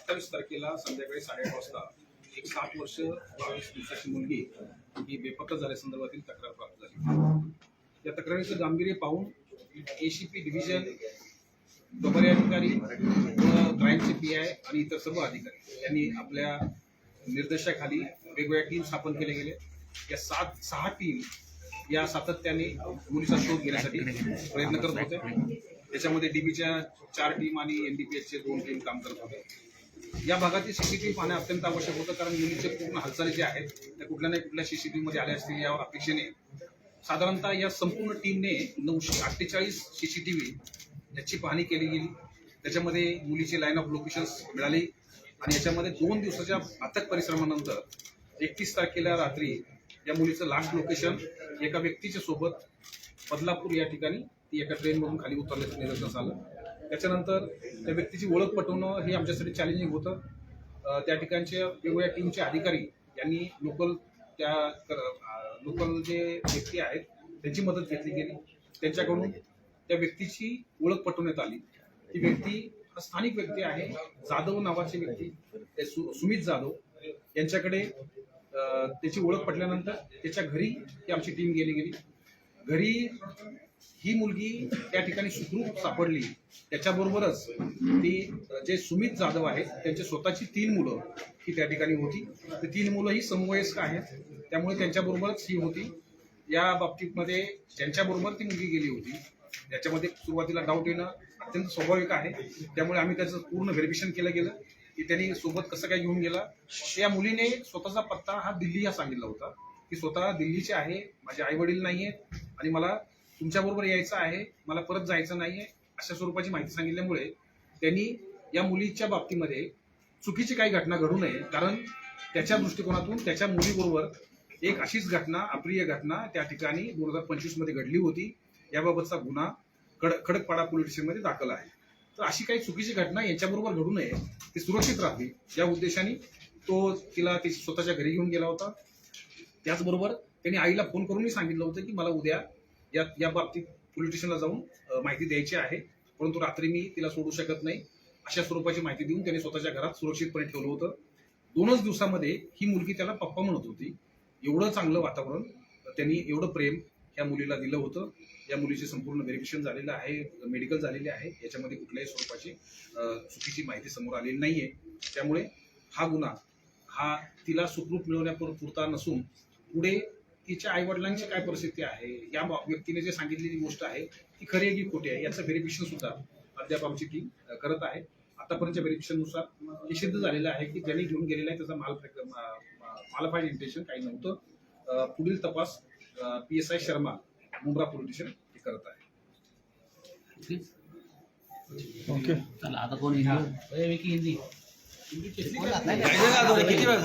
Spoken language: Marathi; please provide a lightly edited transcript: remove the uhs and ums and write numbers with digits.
28 तारखेला संध्याकाळी 8:30 वाजता एक 7 वर्ष 22 दिवसाची मुलगी ही बेपत्ता झाल्यासंदर्भातील तक्रार प्राप्त झाली. या तक्रारीचं गांभीर्य पाहून एसीपी डिव्हिजन, प्रभारी अधिकारी व क्राईमचे PI आणि इतर सर्व अधिकारी यांनी आपल्या निर्देशाखाली वेगवेगळ्या टीम स्थापन केले गेले. या 6 टीम या सातत्याने मुलीचा शोध घेण्यासाठी प्रयत्न करत होते. त्याच्यामध्ये DBच्या 4 टीम आणि NDPHचे 2 टीम काम करत होते. या भागातील CCTV पाहणे अत्यंत आवश्यक होतं, कारण मुलीचे पूर्ण हालचाली ज्या आहेत त्या कुठल्या ना कुठल्या CCTV मध्ये आल्या असतील यावर अपेक्षेने साधारणतः या संपूर्ण टीमने 948 CCTV याची पाहणी केली गेली. त्याच्यामध्ये मुलीची लाईन ऑफ लोकेशन्स मिळाली आणि याच्यामध्ये 2 दिवसाच्या अथक परिश्रमानंतर 31 तारखेला रात्री या मुलीचं लास्ट लोकेशन एका व्यक्तीच्या सोबत बदलापूर या ठिकाणी ती एका ट्रेनमधून खाली उतरल्याचं निदर्शनास आलं. त्याच्यानंतर त्या व्यक्तीची ओळख पटवणं हे आमच्यासाठी चॅलेंजिंग होतं. त्या ठिकाणच्या वेगवेगळ्या टीमचे अधिकारी यांनी लोकल जे व्यक्ती आहेत त्यांची मदत घेतली गेली. त्यांच्याकडून त्या व्यक्तीची ओळख पटवण्यात आली. ती व्यक्ती हा स्थानिक व्यक्ती आहे, जाधव नावाची व्यक्ती, सुमित जाधव यांच्याकडे त्याची ओळख पटल्यानंतर त्याच्या घरी ती आमची टीम गेली. घरी ही मुलगी त्या ठिकाणी सुखरूप सापडली. त्याच्याबरोबरच ती जे सुमित जाधव आहेत त्यांची स्वतःची 3 मुलं ही त्या ठिकाणी होती. तर 3 मुलं ही समवयस्क आहेत, त्यामुळे त्यांच्याबरोबरच ही होती. या बाबतीमध्ये ज्यांच्याबरोबर ती मुलगी गेली होती याच्यामध्ये सुरुवातीला डाऊट येणं अत्यंत स्वाभाविक आहे. त्यामुळे आम्ही त्याचं पूर्ण व्हेरिफिकेशन केलं गेलं की त्यांनी सोबत कसं काय घेऊन गेला. या मुलीने स्वतःचा पत्ता हा दिल्ली हा सांगितला होता की स्वतः दिल्लीचे आहे, माझे आई वडील नाही आहेत आणि मला तुमच्याबरोबर यायचं आहे, मला परत जायचं नाहीये, अशा स्वरूपाची माहिती सांगितल्यामुळे त्यांनी या मुलीच्या बाबतीमध्ये चुकीची काही घटना घडू नये, कारण त्याच्या दृष्टिकोनातून त्याच्या मुलीबरोबर एक अशीच घटना, अप्रिय घटना त्या ठिकाणी 2025 मध्ये घडली होती. याबाबतचा गुन्हा खडकपाडा पोलीस स्टेशनमध्ये दाखल आहे. तर अशी काही चुकीची घटना यांच्याबरोबर घडू नये, ती सुरक्षित राहावी या उद्देशाने तो तिला स्वतःच्या घरी घेऊन गेला होता. त्याचबरोबर त्यांनी आईला फोन करूनही सांगितलं होतं की मला उद्या या बाबतीत पोलीस स्टेशनला जाऊन माहिती द्यायची आहे, परंतु रात्री मी तिला सोडू शकत नाही, अशा स्वरूपाची माहिती देऊन त्यांनी स्वतःच्या घरात सुरक्षितपणे ठेवलं होतं. 2च दिवसामध्ये ही मुलगी त्याला पप्पा म्हणत होती. एवढं चांगलं वातावरण, त्यांनी एवढं प्रेम या मुलीला दिलं होतं. या मुलीचे संपूर्ण व्हेरिफिकेशन झालेलं आहे, मेडिकल झालेले आहे, याच्यामध्ये कुठल्याही स्वरूपाची चुकीची माहिती समोर आलेली नाहीये. त्यामुळे हा गुन्हा हा तिला सुखरूप मिळवण्यापुरता नसून पुढे तिच्या आई वडिलांची काय परिस्थिती आहे, या व्यक्तीने जे सांगितलेली गोष्ट आहे ती खरी आहे की खोटी आहे याचं व्हेरिफिकेशन सुद्धा अद्याप आमची टीम करत आहे. आतापर्यंतच्या व्हेरिफिकेशननुसार हे सिद्ध झालेलं आहे की ज्यांनी घेऊन गेलेला आहे त्याचा मालफाईड इंटेन्शन काही नव्हतं. पुढील तपास PSI Sharma Mumbra police station हे करत आहे. ओके, चला आता कोण हिंदी